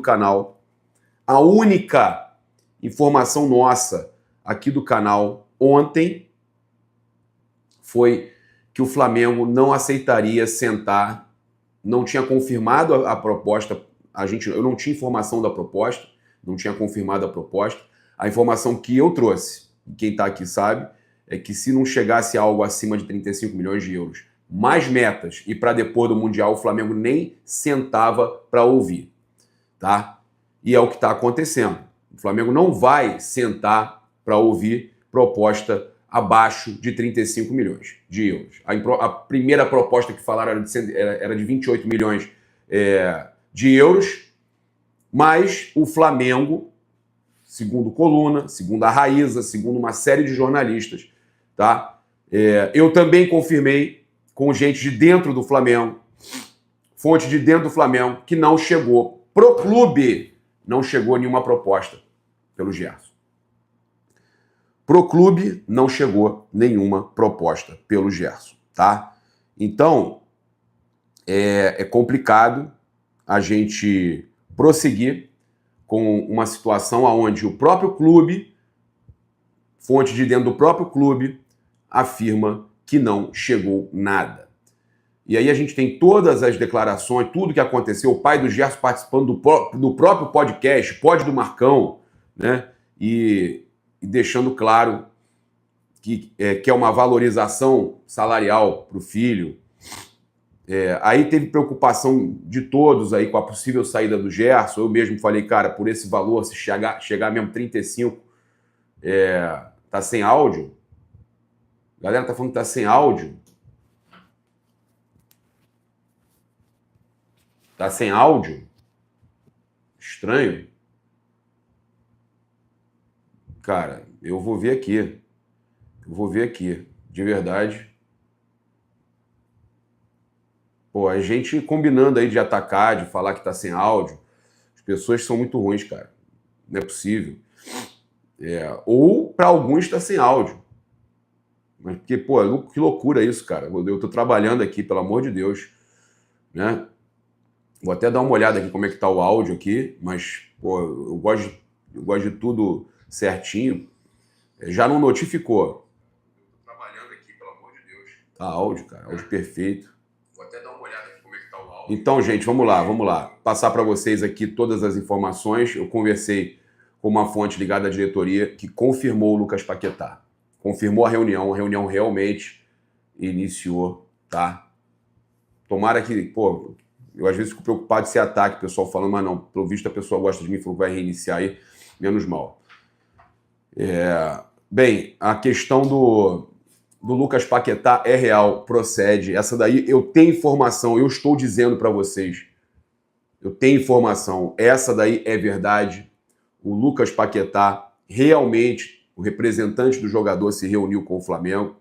canal. A única informação nossa aqui do canal ontem foi que o Flamengo não aceitaria sentar, não tinha confirmado a proposta, eu não tinha informação da proposta, não tinha confirmado a proposta. A informação que eu trouxe, quem está aqui sabe, é que se não chegasse algo acima de 35 milhões de euros, mais metas e para depois do Mundial, o Flamengo nem sentava para ouvir, tá? E é o que está acontecendo. O Flamengo não vai sentar para ouvir proposta abaixo de 35 milhões de euros. A primeira proposta que falaram era de 28 milhões de euros, mas o Flamengo, segundo Coluna, segundo a Raíza, segundo uma série de jornalistas, tá? Eu também confirmei com gente de dentro do Flamengo, fonte de dentro do Flamengo, que não chegou pro clube, não chegou nenhuma proposta pelo Gerson. Pro clube não chegou nenhuma proposta pelo Gerson, tá? Então, é complicado a gente prosseguir com uma situação onde o próprio clube, fonte de dentro do próprio clube, afirma que não chegou nada. E aí a gente tem todas as declarações, tudo que aconteceu, o pai do Gerson participando do próprio podcast, Pod do Marcão, né? E deixando claro que é uma valorização salarial para o filho. Aí teve preocupação de todos aí com a possível saída do Gerson. Eu mesmo falei, cara, por esse valor, se chegar mesmo 35, tá sem áudio. A galera tá falando que tá sem áudio. Tá sem áudio? Estranho. Cara, eu vou ver aqui. De verdade. Pô, a gente combinando aí de atacar, de falar que tá sem áudio. As pessoas são muito ruins, cara. Não é possível. Ou para alguns tá sem áudio. Mas porque, pô, que loucura isso, cara. Eu tô trabalhando aqui, pelo amor de Deus, né? Vou até dar uma olhada aqui como é que tá o áudio aqui, mas, pô, eu gosto de tudo certinho. Já não notificou. Tô trabalhando aqui, pelo amor de Deus. Tá áudio, cara. Áudio perfeito. Vou até dar uma olhada aqui como é que tá o áudio. Então, gente, vamos lá. Passar para vocês aqui todas as informações. Eu conversei com uma fonte ligada à diretoria que confirmou o Lucas Paquetá. Confirmou a reunião realmente iniciou, tá? Tomara que, pô, eu às vezes fico preocupado de ser ataque, o pessoal falando, mas não, pelo visto a pessoa gosta de mim, falou que vai reiniciar aí, menos mal. Bem, a questão do Lucas Paquetá é real, procede. Essa daí eu tenho informação, eu estou dizendo para vocês. Eu tenho informação, essa daí é verdade. O Lucas Paquetá realmente, o representante do jogador se reuniu com o Flamengo.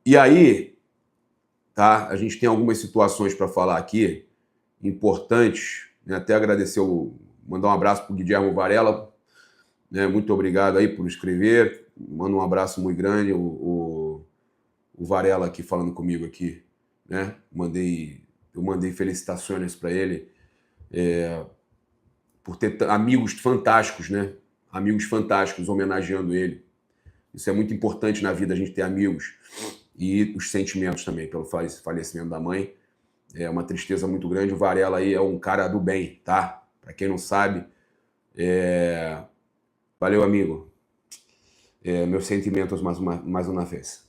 E aí, tá? A gente tem algumas situações para falar aqui, importantes, né? Até agradecer, mandar um abraço para o Guilherme Varela, né? Muito obrigado aí por escrever, manda um abraço muito grande, o Varela aqui falando comigo aqui, né? Eu mandei felicitações para ele, por ter amigos fantásticos, né? Amigos fantásticos homenageando ele. Isso é muito importante na vida, a gente ter amigos. E os sentimentos também, pelo falecimento da mãe. É uma tristeza muito grande. O Varela aí é um cara do bem, tá? Pra quem não sabe. Valeu, amigo. Meus sentimentos mais uma vez.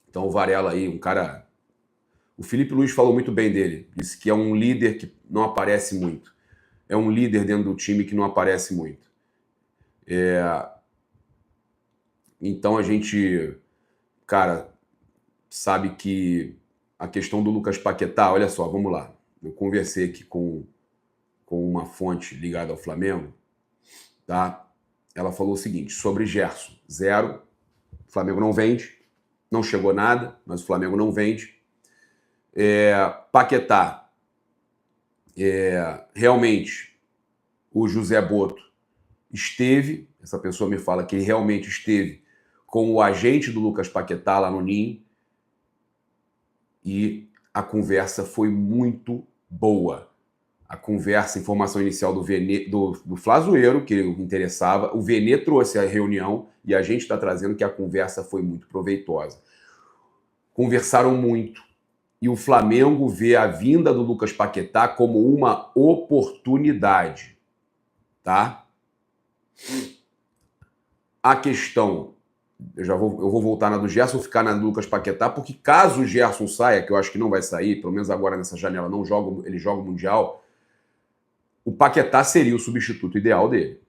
Então o Varela aí, um cara... O Felipe Luiz falou muito bem dele. Disse que é um líder que não aparece muito. É um líder dentro do time que não aparece muito. Então a gente, cara, sabe que a questão do Lucas Paquetá, olha só, vamos lá. Eu conversei aqui com uma fonte ligada ao Flamengo, tá? Ela falou o seguinte, sobre Gerson, 0, o Flamengo não vende, não chegou nada, mas o Flamengo não vende. Paquetá, realmente, o José Boto esteve, essa pessoa me fala que ele realmente esteve com o agente do Lucas Paquetá lá no Ninho, e a conversa foi muito boa. a conversa, a informação inicial do Flazoeiro, que o interessava. O Vene trouxe a reunião e a gente está trazendo que a conversa foi muito proveitosa. Conversaram muito. E o Flamengo vê a vinda do Lucas Paquetá como uma oportunidade, tá? A questão, eu vou voltar na do Gerson, ficar na do Lucas Paquetá, porque caso o Gerson saia, que eu acho que não vai sair, pelo menos agora nessa janela ele joga o Mundial, o Paquetá seria o substituto ideal dele.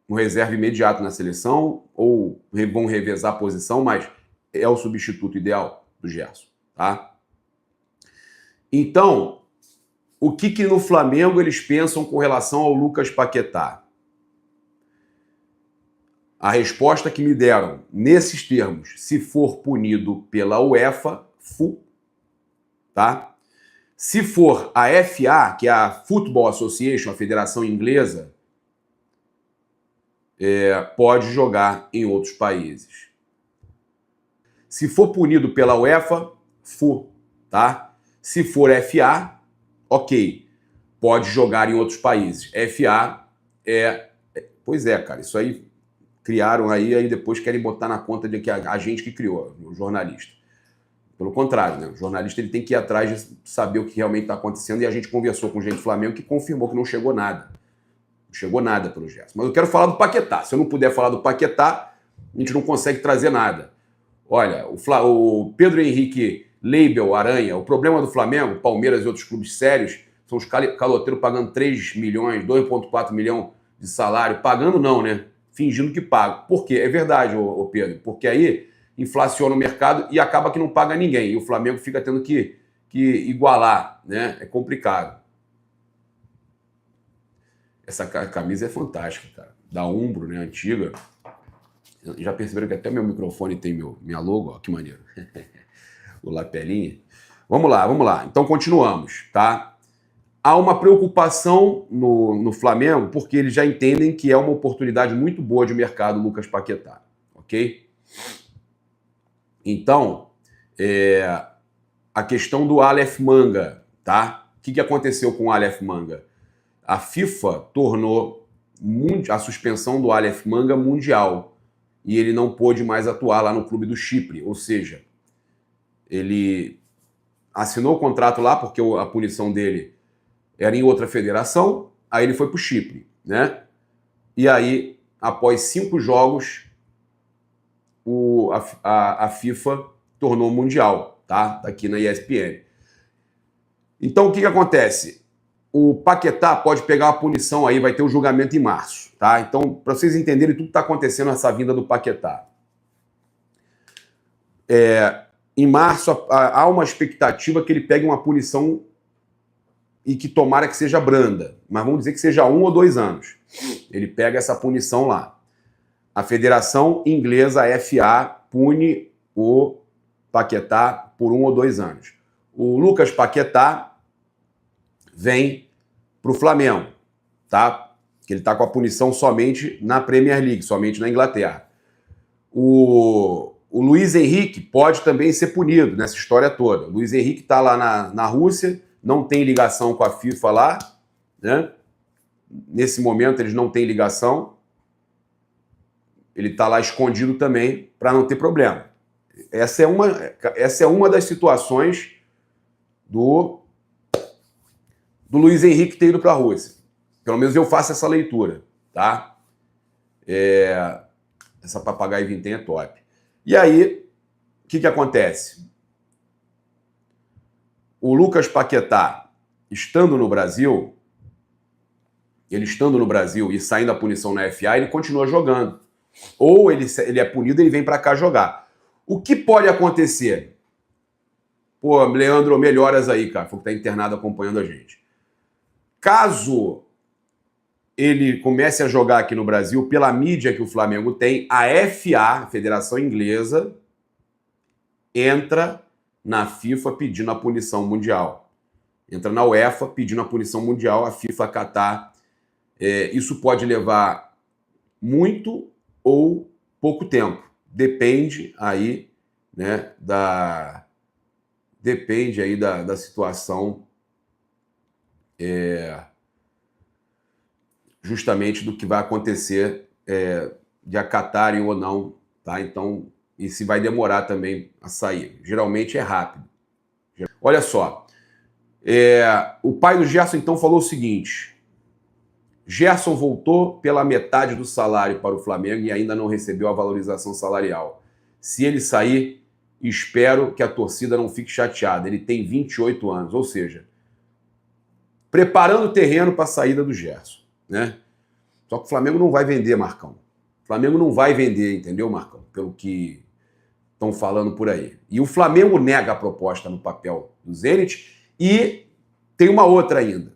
Um reserva imediato na seleção, ou vão revezar a posição, mas é o substituto ideal do Gerson, tá? Então, o que no Flamengo eles pensam com relação ao Lucas Paquetá? A resposta que me deram, nesses termos, se for punido pela UEFA, tá? Se for a FA, que é a Football Association, a federação inglesa, pode jogar em outros países. Se for punido pela UEFA, tá? Se for FA, ok, pode jogar em outros países. FA Pois é, cara, isso aí criaram aí depois querem botar na conta de que a gente que criou, o jornalista. Pelo contrário, né? O jornalista ele tem que ir atrás de saber o que realmente está acontecendo e a gente conversou com gente do Flamengo que confirmou que não chegou nada. Não chegou nada pelo Gerson. Mas eu quero falar do Paquetá. Se eu não puder falar do Paquetá, a gente não consegue trazer nada. Olha, o Pedro Henrique Leibel Aranha, o problema do Flamengo, Palmeiras e outros clubes sérios, são os caloteiros pagando 3 milhões, 2,4 milhões de salário. Pagando não, né? Fingindo que pagam. Por quê? É verdade, ô Pedro. Porque aí inflaciona o mercado e acaba que não paga ninguém. E o Flamengo fica tendo que igualar, né? É complicado. Essa camisa é fantástica, cara. Da Umbro, né? Antiga. Já perceberam que até meu microfone tem minha logo? Ó, que maneiro. O lapelinha. Vamos lá. Então continuamos, tá? Há uma preocupação no Flamengo porque eles já entendem que é uma oportunidade muito boa de mercado o Lucas Paquetá, ok? Então, a questão do Aleph Manga, tá? O que aconteceu com o Aleph Manga? A FIFA tornou a suspensão do Aleph Manga mundial e ele não pôde mais atuar lá no clube do Chipre, ou seja, ele assinou o contrato lá porque a punição dele era em outra federação, aí ele foi para o Chipre, né? E aí, após 5 jogos, a FIFA tornou mundial, tá? Tá aqui na ESPN. Então, o que acontece? O Paquetá pode pegar uma punição aí, vai ter o julgamento em março, tá? Então, para vocês entenderem tudo que está acontecendo nessa vinda do Paquetá. Em março, há uma expectativa que ele pegue uma punição e que tomara que seja branda, mas vamos dizer que seja 1 ou 2 anos. Ele pega essa punição lá. A Federação Inglesa, a FA, pune o Paquetá por 1 ou 2 anos. O Lucas Paquetá vem para o Flamengo, tá? Que ele está com a punição somente na Premier League, somente na Inglaterra. O Luiz Henrique pode também ser punido nessa história toda. O Luiz Henrique está lá na Rússia, não tem ligação com a FIFA lá, né? Nesse momento eles não têm ligação. Ele está lá escondido também para não ter problema. Essa é uma das situações do Luiz Henrique ter ido para a Rússia. Pelo menos eu faço essa leitura, tá? Essa papagaio vintém é top. E aí, o que acontece? O Lucas Paquetá, estando no Brasil e saindo da punição na FA, ele continua jogando. Ou ele é punido e ele vem para cá jogar. O que pode acontecer? Pô, Leandro, melhoras aí, cara. Foi que tá internado acompanhando a gente. Caso ele comece a jogar aqui no Brasil, pela mídia que o Flamengo tem, a FA, a Federação Inglesa, entra na FIFA pedindo a punição mundial. Entra na UEFA pedindo a punição mundial, a FIFA acatar. Isso pode levar muito ou pouco tempo. Depende aí, né, da situação justamente do que vai acontecer de acatarem ou não, tá? Então, e se vai demorar também a sair. Geralmente é rápido. Olha só, o pai do Gerson então falou o seguinte: Gerson voltou pela metade do salário para o Flamengo e ainda não recebeu a valorização salarial. Se ele sair, espero que a torcida não fique chateada. Ele tem 28 anos, ou seja, preparando o terreno para a saída do Gerson, né? Só que o Flamengo não vai vender, Marcão. O Flamengo não vai vender, entendeu, Marcão? Pelo que estão falando por aí. E o Flamengo nega a proposta no papel do Zenit e tem uma outra ainda.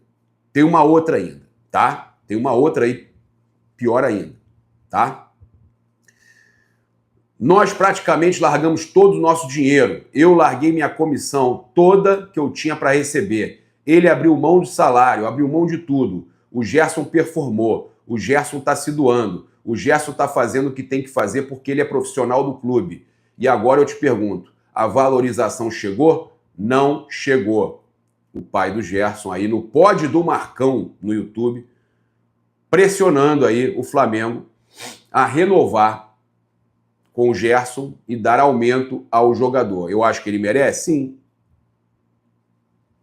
Tá? Tem uma outra aí, pior ainda, tá? Nós praticamente largamos todo o nosso dinheiro. Eu larguei minha comissão toda que eu tinha para receber. Ele abriu mão de salário, abriu mão de tudo. O Gerson performou. O Gerson está se doando. O Gerson está fazendo o que tem que fazer porque ele é profissional do clube. E agora eu te pergunto, a valorização chegou? Não chegou. O pai do Gerson aí no pod do Marcão no YouTube, pressionando aí o Flamengo a renovar com o Gerson e dar aumento ao jogador. Eu acho que ele merece? Sim.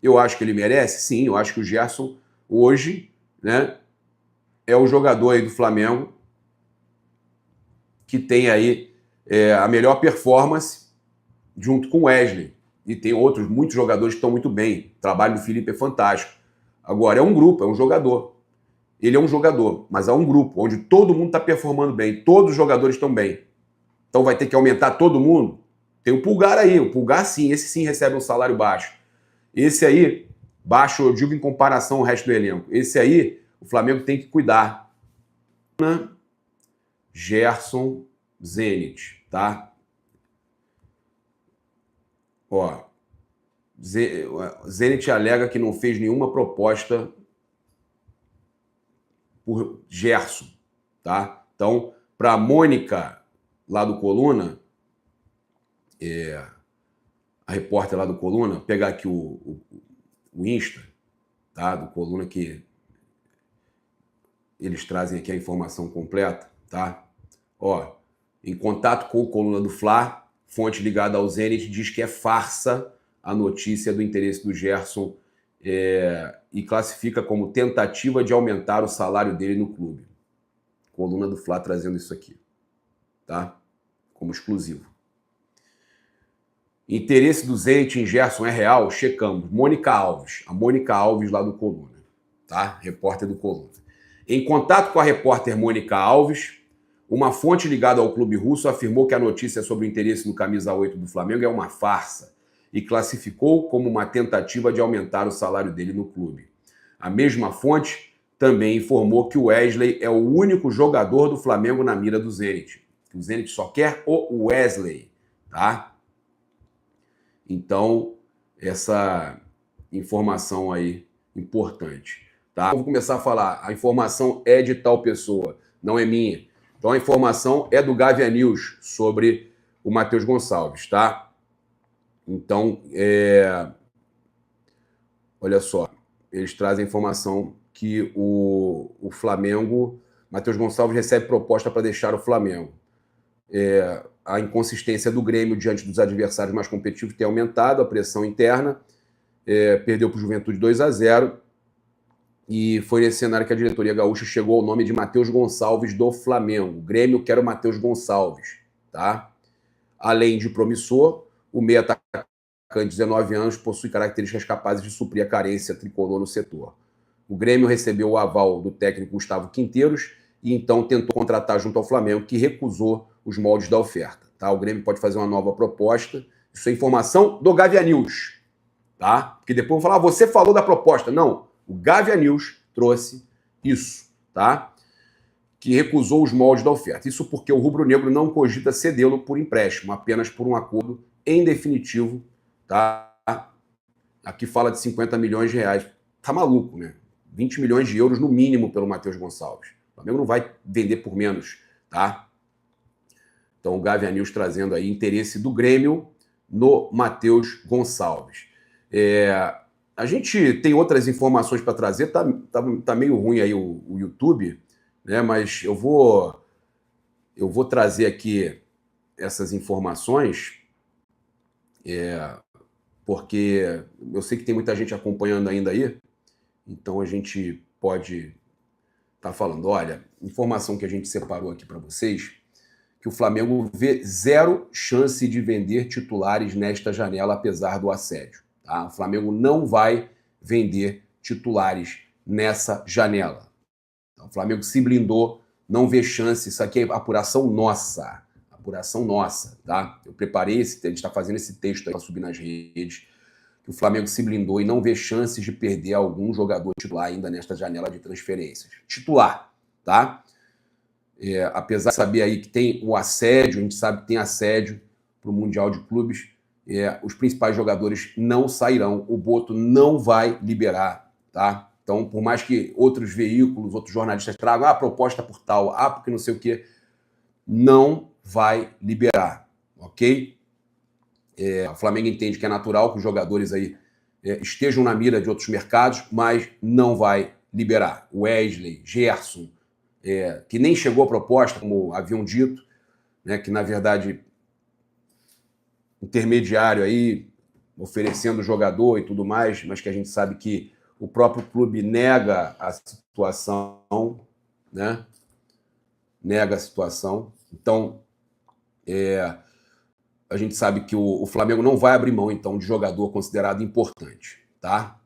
Eu acho que ele merece? Sim. Eu acho que o Gerson hoje, né, é o jogador aí do Flamengo que tem aí a melhor performance junto com o Wesley. E tem outros, muitos jogadores que estão muito bem. O trabalho do Felipe é fantástico. Agora, é um grupo, é um jogador. Ele é um jogador, mas há um grupo onde todo mundo está performando bem, todos os jogadores estão bem. Então vai ter que aumentar todo mundo? Tem o Pulgar aí, o Pulgar sim, esse sim recebe um salário baixo. Esse aí, baixo eu digo em comparação ao resto do elenco. Esse aí, o Flamengo tem que cuidar. Gerson, Zenit, tá? Ó, Zenit alega que não fez nenhuma proposta por Gerson, tá? Então, para a Mônica, lá do Coluna, a repórter lá do Coluna, pegar aqui o Insta, tá? Do Coluna, que eles trazem aqui a informação completa, tá? Ó, em contato com o Coluna do Fla, fonte ligada ao Zenit diz que é farsa a notícia do interesse do Gerson e classifica como tentativa de aumentar o salário dele no clube. Coluna do Fla trazendo isso aqui, tá? Como exclusivo. Interesse do Zenit em Gerson é real? Checamos. Mônica Alves, a Mônica Alves lá do Coluna, tá? Repórter do Coluna. Em contato com a repórter Mônica Alves, uma fonte ligada ao clube russo afirmou que a notícia sobre o interesse no camisa 8 do Flamengo é uma farsa e classificou como uma tentativa de aumentar o salário dele no clube. A mesma fonte também informou que o Wesley é o único jogador do Flamengo na mira do Zenit. O Zenit só quer o Wesley, tá? Então, essa informação aí importante, tá? Eu vou começar a falar, a informação é de tal pessoa, não é minha. Então, a informação é do Gavia News sobre o Matheus Gonçalves, tá? Então, olha só, eles trazem a informação que o Flamengo, Matheus Gonçalves recebe proposta para deixar o Flamengo. A inconsistência do Grêmio diante dos adversários mais competitivos tem aumentado, a pressão interna, perdeu para o Juventude 2-0, e foi nesse cenário que a diretoria gaúcha chegou ao nome de Matheus Gonçalves do Flamengo. O Grêmio quer o Matheus Gonçalves, tá? Além de promissor, o meia atacante de 19 anos possui características capazes de suprir a carência tricolor no setor. O Grêmio recebeu o aval do técnico Gustavo Quinteiros e então tentou contratar junto ao Flamengo, que recusou os moldes da oferta, tá? O Grêmio pode fazer uma nova proposta. Isso é informação do Gavia News, tá? Porque depois vão falar, você falou da proposta. Não, o Gavia News trouxe isso, tá? Que recusou os moldes da oferta. Isso porque o rubro-negro não cogita cedê-lo por empréstimo, apenas por um acordo em definitivo, tá? Aqui fala de 50 milhões de reais. Tá maluco, né? 20 milhões de euros no mínimo pelo Matheus Gonçalves. O Flamengo não vai vender por menos, tá? Então o Gavia News trazendo aí interesse do Grêmio no Matheus Gonçalves. A gente tem outras informações para trazer, tá meio ruim aí o YouTube, né? Mas eu vou trazer aqui essas informações, porque eu sei que tem muita gente acompanhando ainda aí, então a gente pode estar falando. Olha, informação que a gente separou aqui para vocês, que o Flamengo vê zero chance de vender titulares nesta janela, apesar do assédio. Tá? O Flamengo não vai vender titulares nessa janela. Então, o Flamengo se blindou, não vê chance. Isso aqui é apuração nossa. Apuração nossa, tá? Eu preparei a gente está fazendo esse texto aí para subir nas redes. Que o Flamengo se blindou e não vê chances de perder algum jogador titular ainda nesta janela de transferências. Titular, tá? Apesar de saber aí que tem o assédio, a gente sabe que tem assédio para o Mundial de Clubes, os principais jogadores não sairão, o Boto não vai liberar, tá? Então, por mais que outros veículos, outros jornalistas tragam a proposta por tal, porque não sei o quê, não vai liberar, ok? O Flamengo entende que é natural que os jogadores aí estejam na mira de outros mercados, mas não vai liberar. Wesley, Gerson, que nem chegou a proposta, como haviam dito, né, que na verdade intermediário aí, oferecendo jogador e tudo mais, mas que a gente sabe que o próprio clube nega a situação, né? Nega a situação. Então, a gente sabe que o Flamengo não vai abrir mão, então, de jogador considerado importante, tá?